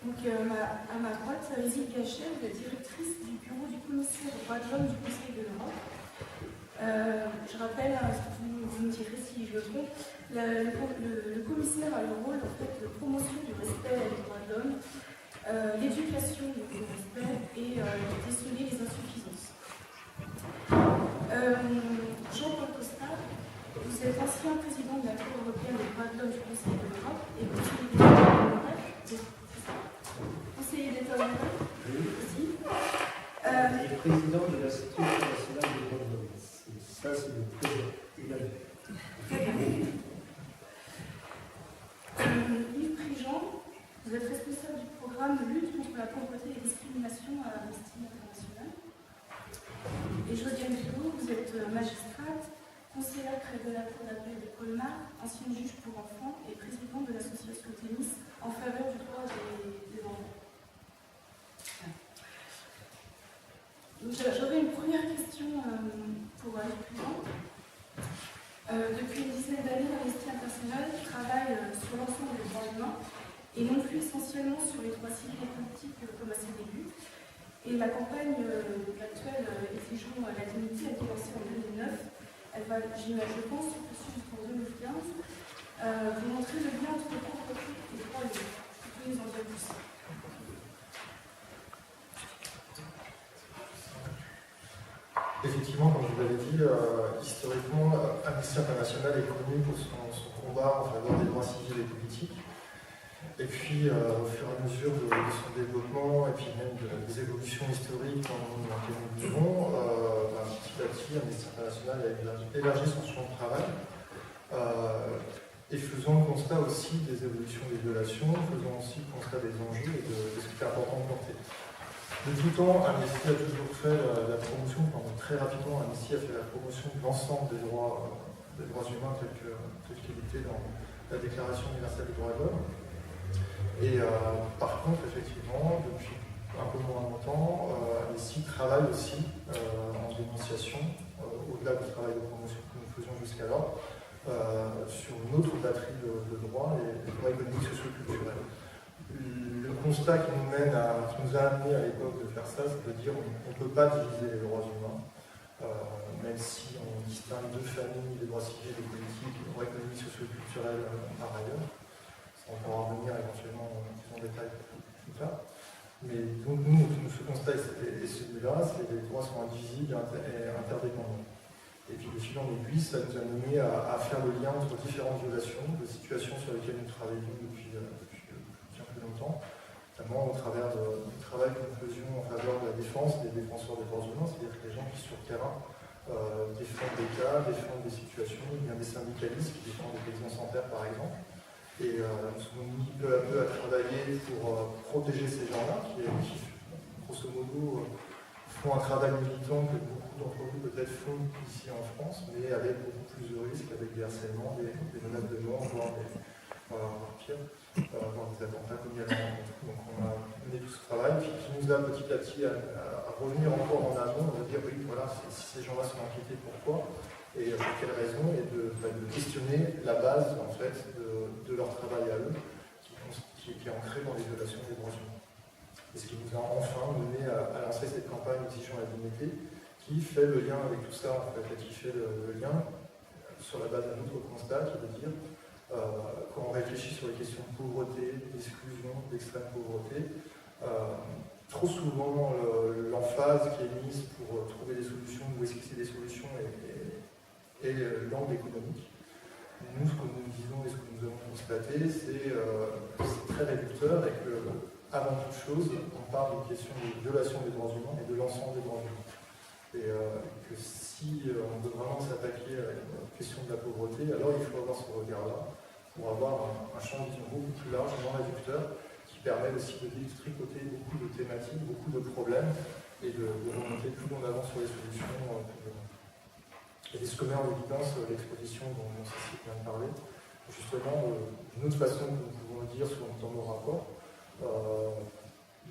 Donc, à ma droite, Lizzie Gachet, directrice du bureau du commissaire aux droits de l'homme du Conseil de l'Europe. Je rappelle, vous me direz si je me trompe, le commissaire a le rôle en fait, de promotion du respect des droits de l'homme, l'éducation du respect et de déceler les insuffisances. Jean-Paul Costa, vous êtes ancien président de la Cour européenne des droits de l'homme du Conseil de l'Europe et conseiller d'État honoraire. Aussi. Il est président de l'Institut international des droits de l'homme. Ça, c'est le président. Il a Yves Prigent, vous êtes responsable du programme Lutte contre la pauvreté et discrimination à Amnesty International. Et Josiane Vigo, vous êtes magistrate, conseillère près de la Cour d'appel de Colmar, ancienne juge pour enfants et présidente de l'association Tennis en faveur du droit des enfants. J'aurais une première question pour Yves Prigent. Depuis une dizaine d'années, Amnesty International travaille sur l'ensemble des droits humains et non plus essentiellement sur les droits civils et politiques comme à ses débuts. Et la campagne actuelle Exigeons la dignité a été lancée en 2009. Elle va, je pense, se poursuivre jusqu'en 2015. Vous montrez le lien entre pauvreté et droits humains. Vous pouvez nous en dire plus. Effectivement, comme je vous l'avais dit, historiquement, Amnesty International est connu pour son combat en faveur des droits civils et politiques. Et puis, au fur et à mesure de son développement, et puis même des évolutions historiques dans lesquelles nous vivons, petit à petit, Amnesty International a élargi son champ de travail, et faisant le constat aussi des évolutions des violations, faisant aussi le constat des enjeux et de ce qui est important de porter. De tout temps, Amnesty a toujours fait la promotion, très rapidement, Amnesty a fait la promotion de l'ensemble des droits humains tels qu'ils étaient dans la Déclaration universelle des droits de l'homme. Et par contre, effectivement, depuis un peu moins longtemps, Amnesty travaille aussi en dénonciation, au-delà du travail de promotion que nous faisions jusqu'alors, sur une autre batterie de droits, les droits économiques, sociaux et culturels. Le constat qui nous a amené à l'époque de faire ça, c'est de dire qu'on ne peut pas diviser les droits humains, même si on distingue deux familles, les droits civils et politiques, les droits économiques, sociaux et culturels par ailleurs. On pourra revenir éventuellement plus en détail plus tard. Mais donc nous, ce constat et celui-là, c'est que les droits sont indivisibles et interdépendants. Et puis de fil en aiguille, ça nous a mené à faire le lien entre différentes violations, de situations sur lesquelles nous travaillons depuis bien plus longtemps, notamment au travers du travail que nous faisions en faveur de la défense des défenseurs des droits humains, c'est-à-dire que les gens qui sur le terrain défendent des cas, défendent des situations, il y a des syndicalistes qui défendent des paysans sans terre par exemple. Et nous sommes mis peu à peu à travailler pour protéger ces gens-là, qui, grosso modo, font un travail militant que beaucoup d'entre vous peut-être font ici en France, mais avec beaucoup plus de risques, avec des harcèlements, des menaces de mort, voire pire, voire des attentats comme il y a dans Donc on a mené tout ce travail qui nous a petit à petit à revenir encore en amont, on va dire oui, voilà, si ces gens-là sont inquiétés, pourquoi et pour quelles raisons, et de questionner la base en fait de leur travail à eux, qui est ancré dans les violations des droits humains. Et ce qui nous a enfin mené à lancer cette campagne Exigeons la dignité, qui fait le lien avec tout ça, en fait, et qui fait le lien sur la base d'un autre constat, qui veut dire, quand on réfléchit sur les questions de pauvreté, d'exclusion, d'extrême pauvreté, trop souvent l'emphase qui est mise pour trouver des solutions, ou esquisser des solutions et l'angle économique. Nous, ce que nous disons et ce que nous avons constaté, c'est très réducteur et que, avant toute chose, on parle d'une question de violation des droits humains et de l'ensemble des droits humains. Et que si on veut vraiment s'attaquer à la question de la pauvreté, alors il faut avoir ce regard-là pour avoir un champ de vision beaucoup plus large, moins réducteur, qui permet aussi de tricoter beaucoup de thématiques, beaucoup de problèmes et de remonter plus en avant sur les solutions. Et ce que met en évidence l'exposition dont Cécile vient de parler, justement, d'une autre façon que nous pouvons le dire dans nos rapports,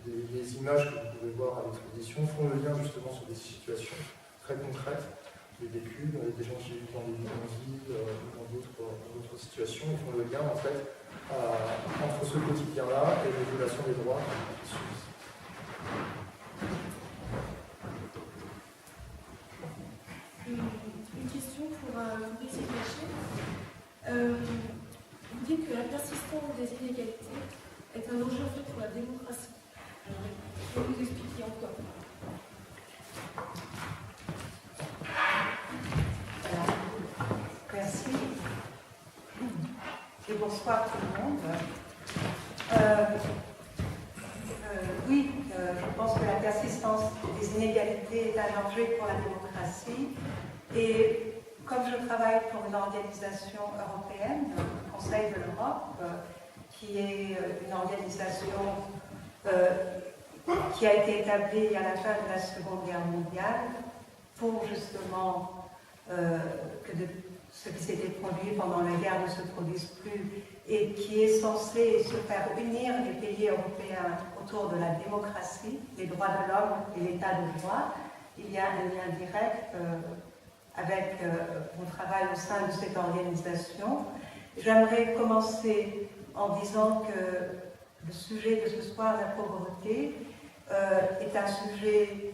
les images que vous pouvez voir à l'exposition font le lien justement sur des situations très concrètes, des vécus, des gens qui vivent dans des bidonvilles ou dans d'autres situations, ils font le lien en fait entre ce quotidien-là et les violations des droits qui subissent. Une question pour Fabrice Gachet. Vous dites que la persistance des inégalités est un enjeu en fait pour la démocratie. Je vais vous expliquer encore. Merci. Et bonsoir tout le monde. Oui, je pense que la persistance des inégalités est un enjeu pour la démocratie. Et comme je travaille pour une organisation européenne, le Conseil de l'Europe, qui est une organisation qui a été établie à la fin de la Seconde Guerre mondiale pour justement que ce qui s'était produit pendant la guerre ne se produise plus et qui est censé se faire unir les pays européens autour de la démocratie, des droits de l'homme et l'état de droit. Il y a un lien direct avec mon travail au sein de cette organisation. J'aimerais commencer en disant que le sujet de ce soir, la pauvreté, est un sujet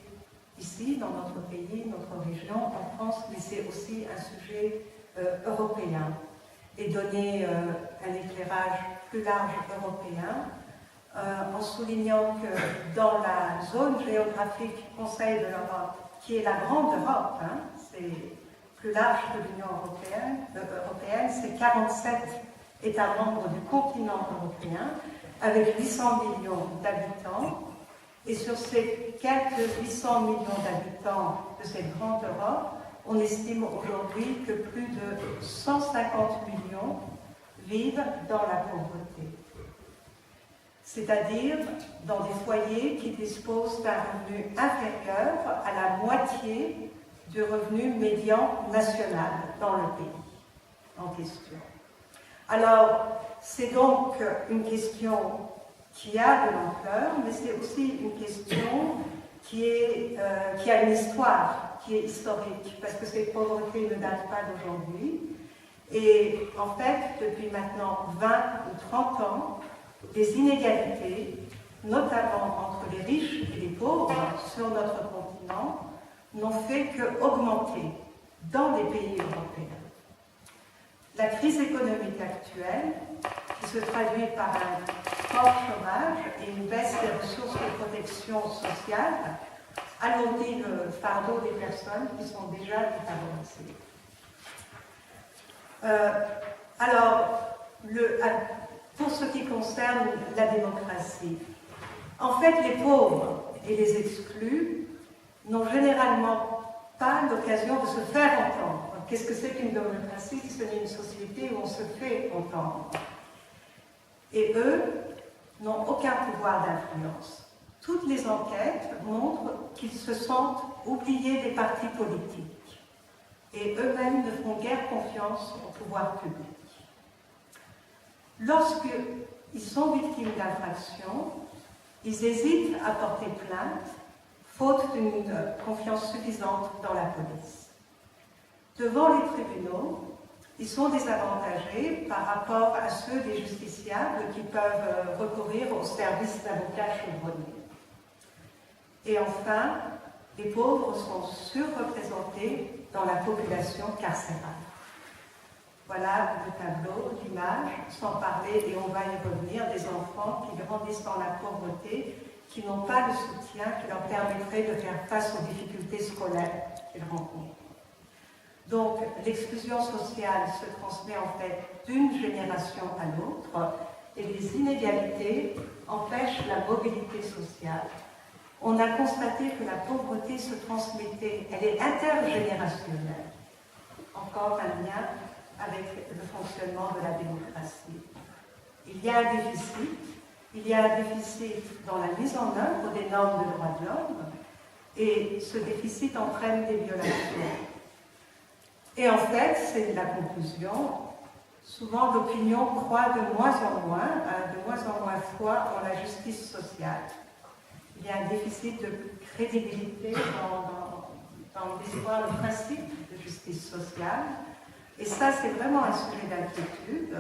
ici, dans notre pays, notre région, en France, mais c'est aussi un sujet européen. Et donner un éclairage plus large européen, en soulignant que dans la zone géographique Conseil de l'Europe, qui est la grande Europe, hein, c'est plus large que l'Union européenne, c'est 47 États membres du continent européen, avec 800 millions d'habitants. Et sur ces quelques 800 millions d'habitants de cette grande Europe, on estime aujourd'hui que plus de 150 millions vivent dans la pauvreté. C'est-à-dire dans des foyers qui disposent d'un revenu inférieur à la moitié du revenu médian national dans le pays en question. Alors, c'est donc une question qui a de l'ampleur, mais c'est aussi une question qui a une histoire, qui est historique, parce que cette pauvreté ne date pas d'aujourd'hui. Et en fait, depuis maintenant 20 ou 30 ans, des inégalités, notamment entre les riches et les pauvres sur notre continent, n'ont fait qu'augmenter dans les pays européens. La crise économique actuelle, qui se traduit par un fort chômage et une baisse des ressources de protection sociale, alourdit le fardeau des personnes qui sont déjà défavorisées. Pour ce qui concerne la démocratie, en fait, les pauvres et les exclus n'ont généralement pas l'occasion de se faire entendre. Qu'est-ce que c'est qu'une démocratie si ce n'est une société où on se fait entendre? Et eux n'ont aucun pouvoir d'influence. Toutes les enquêtes montrent qu'ils se sentent oubliés des partis politiques et eux-mêmes ne font guère confiance au pouvoir public. Lorsqu'ils sont victimes d'infractions, ils hésitent à porter plainte, faute d'une confiance suffisante dans la police. Devant les tribunaux, ils sont désavantagés par rapport à ceux des justiciables qui peuvent recourir aux services d'avocats chevronnés. Et enfin, les pauvres sont surreprésentés dans la population carcérale. Voilà le tableau, l'image, sans parler, et on va y revenir, des enfants qui grandissent dans la pauvreté, qui n'ont pas le soutien qui leur permettrait de faire face aux difficultés scolaires qu'ils rencontrent. Donc, l'exclusion sociale se transmet en fait d'une génération à l'autre, et les inégalités empêchent la mobilité sociale. On a constaté que la pauvreté se transmettait, elle est intergénérationnelle. Encore un lien avec le fonctionnement de la démocratie. Il y a un déficit dans la mise en œuvre des normes de droits de l'homme, et ce déficit entraîne des violations. Et en fait, c'est la conclusion, souvent l'opinion croit de moins en moins foi en la justice sociale. Il y a un déficit de crédibilité dans l'histoire, le principe de justice sociale. Et ça, c'est vraiment un sujet d'inquiétude,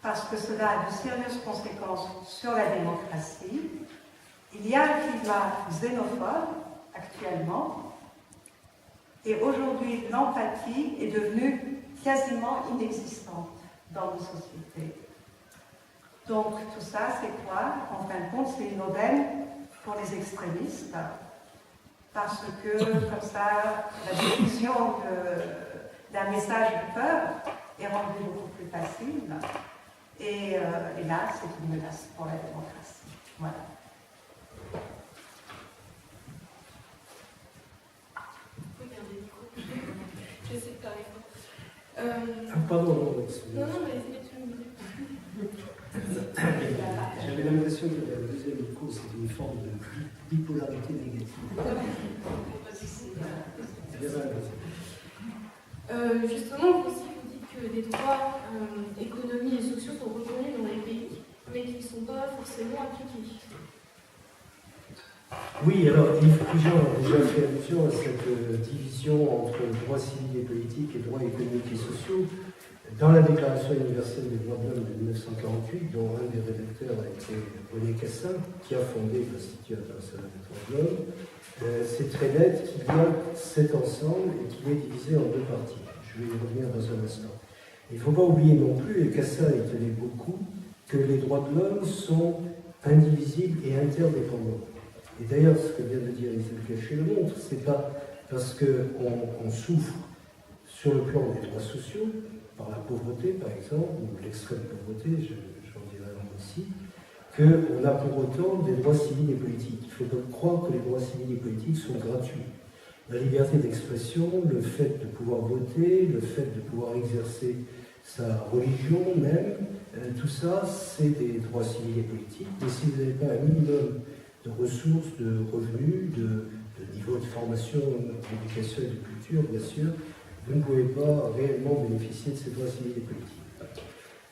parce que cela a de sérieuses conséquences sur la démocratie. Il y a un climat xénophobe actuellement, et aujourd'hui l'empathie est devenue quasiment inexistante dans nos sociétés. Donc tout ça, c'est quoi? En fin de compte, c'est une aubaine pour les extrémistes, parce que comme ça, la diffusion d'un message de peur est rendue beaucoup plus facile. Et là, c'est une menace pour la démocratie. Voilà. Je sais pas. Pardon, non, Non, mais tu me j'avais l'impression que le deuxième micro, c'était une forme de bipolarité négative. Justement, vous aussi, vous dites que les droits économiques et sociaux sont reconnus dans les pays, mais qu'ils ne sont pas forcément appliqués. Oui, alors Yves Prigent a déjà fait allusion à cette division entre droits civils et politiques et droits économiques et sociaux dans la Déclaration universelle des droits de l'homme de 1948, dont un des rédacteurs a été René Cassin, qui a fondé l'Institut international des droits de l'homme. C'est très net qu'il y a cet ensemble et qu'il est divisé en deux parties. Je vais y revenir dans un instant. Il ne faut pas oublier non plus, et Cassin y tenait beaucoup, que les droits de l'homme sont indivisibles et interdépendants. Et d'ailleurs, ce que vient de dire Isabelle Cachet le montre, c'est pas parce qu'on souffre sur le plan des droits sociaux, par la pauvreté par exemple, ou l'extrême pauvreté, j'en dirai un mot ici, qu'on a pour autant des droits civils et politiques. Il faut donc croire que les droits civils et politiques sont gratuits. La liberté d'expression, le fait de pouvoir voter, le fait de pouvoir exercer sa religion même, tout ça, c'est des droits civils et politiques. Mais si vous n'avez pas un minimum de ressources, de revenus, de niveau de formation, d'éducation et de culture, bien sûr, vous ne pouvez pas réellement bénéficier de ces droits civils et politiques.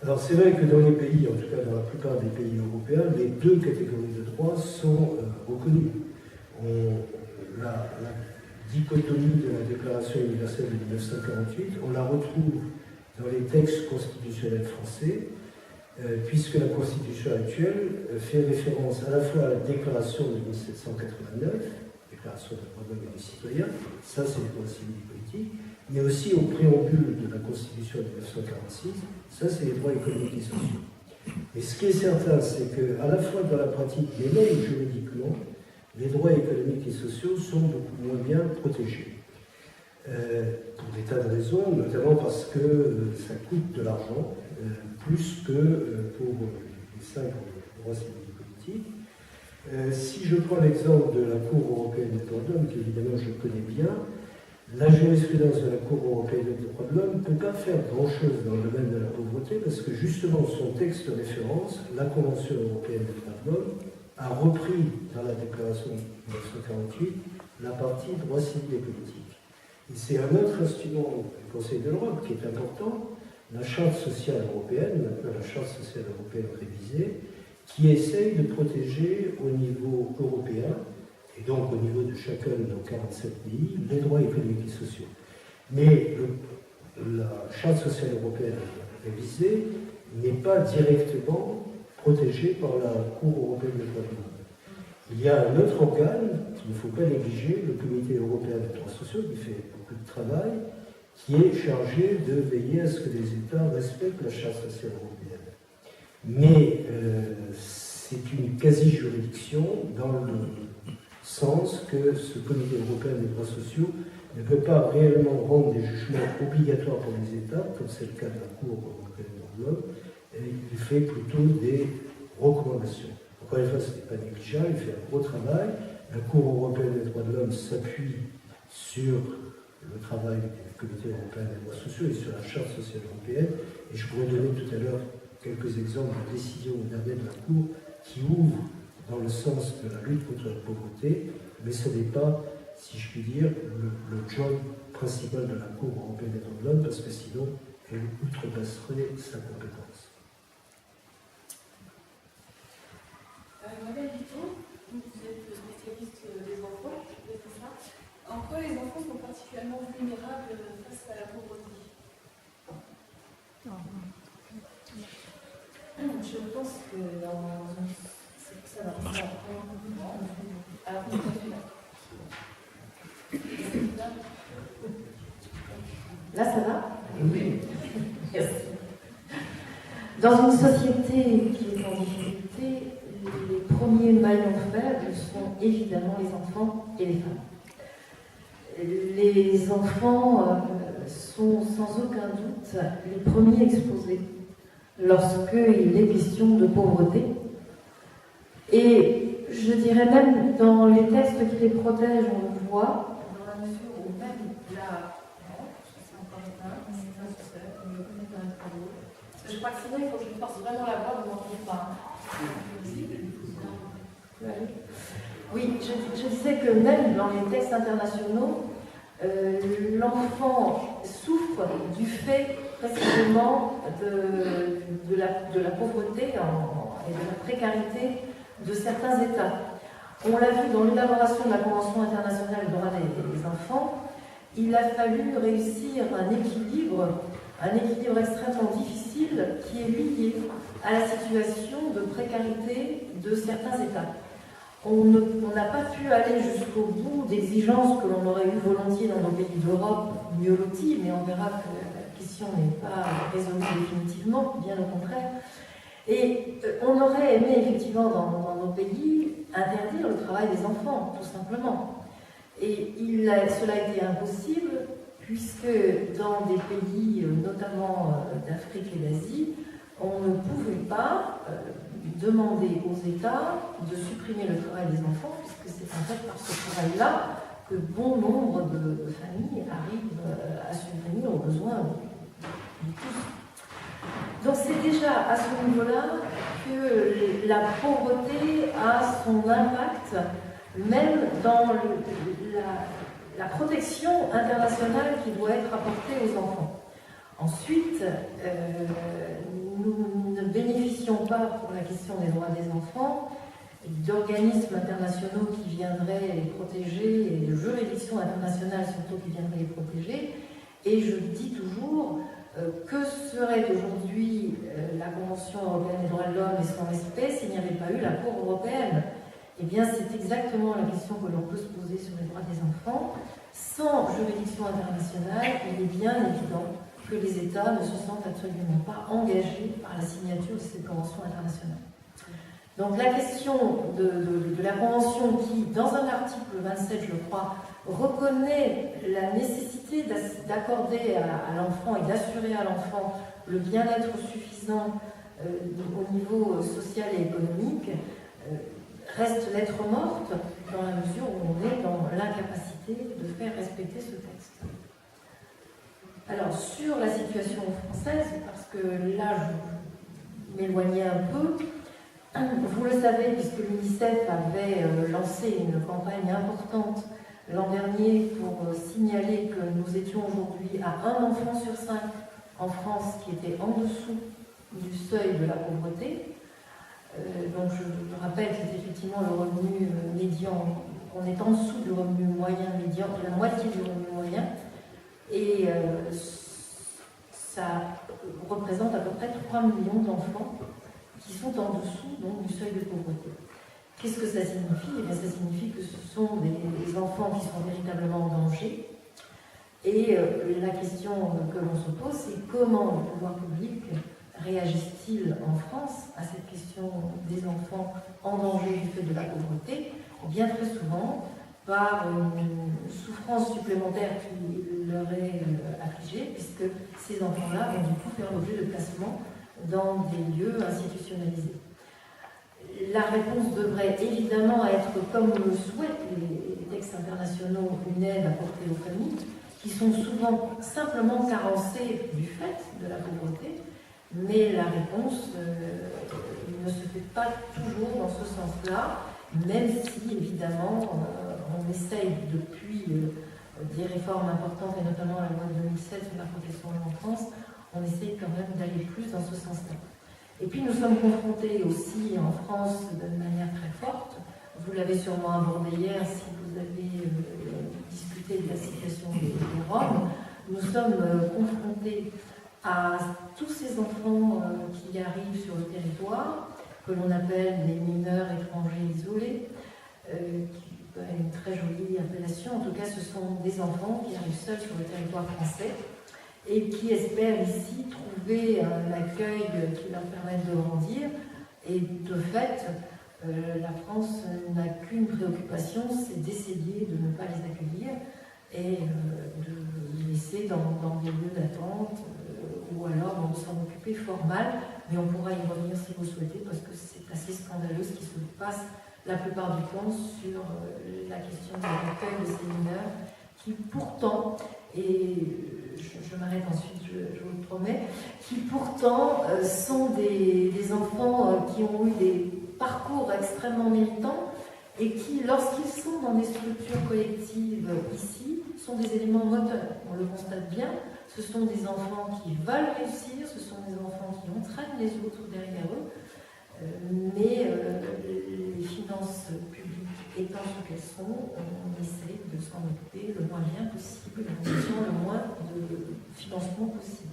Alors c'est vrai que dans les pays, en tout cas dans la plupart des pays européens, les deux catégories de droits sont reconnues. La dichotomie de la Déclaration universelle de 1948, on la retrouve dans les textes constitutionnels français, puisque la Constitution actuelle fait référence à la fois à la Déclaration de 1789, Déclaration des droits de l'homme et des citoyens, ça c'est les droits civils et politiques, mais aussi au préambule de la Constitution de 1946, ça c'est les droits économiques et sociaux. Et ce qui est certain, c'est qu'à la fois dans la pratique, mais même juridiquement, les droits économiques et sociaux sont beaucoup moins bien protégés. Pour des tas de raisons, notamment parce que ça coûte de l'argent, plus que pour les simples droits civils et politiques. Si je prends l'exemple de la Cour européenne des droits de l'homme, qu'évidemment je connais bien, la jurisprudence de la Cour européenne des droits de l'homme ne peut pas faire grand-chose dans le domaine de la pauvreté, parce que justement son texte de référence, la Convention européenne des droits de l'homme, a repris dans la déclaration de 1948 la partie droits civils et politiques. Et c'est un autre instrument du Conseil de l'Europe qui est important, la Charte sociale européenne, maintenant la Charte sociale européenne révisée, qui essaye de protéger au niveau européen, et donc au niveau de chacun de nos 47 pays, les droits économiques et sociaux. Mais la Charte sociale européenne révisée n'est pas directement protégée par la Cour européenne des droits de l'homme. Il y a un autre organe qu'il ne faut pas négliger, le Comité européen des droits sociaux, qui fait beaucoup de travail, qui est chargé de veiller à ce que les États respectent la Charte sociale européenne. Mais c'est une quasi-juridiction dans le sens que ce Comité européen des droits sociaux ne peut pas réellement rendre des jugements obligatoires pour les États, comme c'est le cas de la Cour européenne des droits de l'homme, et il fait plutôt des recommandations. Encore une fois, ce n'est pas négligeable, il fait un gros travail. La Cour européenne des droits de l'homme s'appuie sur le travail du Comité européen des droits sociaux et sur la Charte sociale européenne, et je pourrais donner tout à l'heure quelques exemples de décisions dernières de la Cour qui ouvrent dans le sens de la lutte contre la pauvreté, mais ce n'est pas, si je puis dire, le job principal de la Cour européenne des droits de l'homme, parce que sinon, elle outrepasserait sa compétence. Madame Vito, vous êtes spécialiste des enfants, c'est ça. En quoi les enfants sont particulièrement vulnérables face à la pauvreté? que ça va. Alors, là, ça va? Oui. Merci. Dans une société qui est en difficulté, les premiers maillons faibles sont évidemment les enfants et les femmes. Les enfants sont sans aucun doute les premiers exposés lorsqu'il est question de pauvreté. Et je dirais même dans les textes qui les protègent, on le voit, dans la mesure où même je crois que sinon il faut que je force vraiment la voix, vous n'entendez pas. Oui, je disais que même dans les textes internationaux, l'enfant souffre du fait précisément de la pauvreté et de la précarité de certains États. On l'a vu dans l'élaboration de la Convention internationale des droits des enfants, il a fallu réussir un équilibre extrêmement difficile qui est lié à la situation de précarité de certains États. On n'a pas pu aller jusqu'au bout d'exigences que l'on aurait eu volontiers dans nos pays d'Europe mieux lotis, mais on verra que la question n'est pas résolue définitivement, bien au contraire. Et on aurait aimé effectivement dans nos pays interdire le travail des enfants, tout simplement. Et cela a été impossible, puisque dans des pays, notamment d'Afrique et d'Asie, on ne pouvait pas demander aux États de supprimer le travail des enfants, puisque c'est en fait par ce travail-là que bon nombre de familles arrivent à subvenir aux besoins de tous. Donc c'est déjà à ce niveau-là que la pauvreté a son impact, même dans la protection internationale qui doit être apportée aux enfants. Ensuite, nous ne bénéficions pas, pour la question des droits des enfants, d'organismes internationaux qui viendraient les protéger, et de juridictions internationales surtout qui viendraient les protéger. Et je dis toujours, que serait aujourd'hui la Convention européenne des droits de l'homme et son respect s'il n'y avait pas eu la Cour européenne? Eh bien, c'est exactement la question que l'on peut se poser sur les droits des enfants. Sans juridiction internationale, il est bien évident que les États ne se sentent absolument pas engagés par la signature de ces conventions internationales. Donc la question de la Convention qui, dans un article 27, je crois, reconnaît la nécessité d'accorder à l'enfant et d'assurer à l'enfant le bien-être suffisant au niveau social et économique, reste lettre morte dans la mesure où on est dans l'incapacité de faire respecter ce texte. Alors, sur la situation française, parce que là, je m'éloignais un peu, vous le savez, puisque l'UNICEF avait lancé une campagne importante l'an dernier pour signaler que nous étions aujourd'hui à 1 enfant sur 5 en France qui était en dessous du seuil de la pauvreté. Donc je rappelle que c'est effectivement le revenu médian, on est en dessous du revenu moyen médian, de la moitié du revenu moyen, et ça représente à peu près 3 millions d'enfants qui sont en dessous donc, du seuil de pauvreté. Qu'est-ce que ça signifie? Eh bien, ça signifie que ce sont des enfants qui sont véritablement en danger. Et la question que l'on se pose, c'est comment le pouvoir public réagissent-ils en France à cette question des enfants en danger du fait de la pauvreté? Bien très souvent, par une souffrance supplémentaire qui leur est affligée, puisque ces enfants-là vont du coup faire l'objet de placement dans des lieux institutionnalisés. La réponse devrait évidemment être, comme le souhaitent les textes internationaux, une aide apportée aux familles, qui sont souvent simplement carencées du fait de la pauvreté, mais la réponse ne se fait pas toujours dans ce sens-là, même si évidemment on essaye depuis des réformes importantes, et notamment la loi de 2007 sur la protection de l'enfance, on essaye quand même d'aller plus dans ce sens-là. Et puis nous sommes confrontés aussi en France de manière très forte, vous l'avez sûrement abordé hier si vous avez discuté de la situation des Roms, nous sommes confrontés à tous ces enfants qui arrivent sur le territoire que l'on appelle les mineurs étrangers isolés, qui est une très jolie appellation. En tout cas, ce sont des enfants qui arrivent seuls sur le territoire français et qui espèrent ici trouver un accueil qui leur permette de grandir. Et de fait, la France n'a qu'une préoccupation, c'est d'essayer de ne pas les accueillir et de les laisser dans des lieux d'attente ou alors de s'en occuper fort mal. Mais on pourra y revenir si vous souhaitez, parce que c'est assez scandaleux ce qui se passe la plupart du temps sur la question de l'accueil de ces mineurs, qui pourtant, et je m'arrête ensuite, je vous le promets, qui pourtant sont des enfants qui ont eu des parcours extrêmement méritants et qui, lorsqu'ils sont dans des structures collectives ici, sont des éléments moteurs. On le constate bien, ce sont des enfants qui veulent réussir, ce sont des enfants qui entraînent les autres derrière eux, mais les finances publiques étant ce qu'elles sont, on essaie de s'en occuper le moins bien possible, en ayant le moins de financement possible.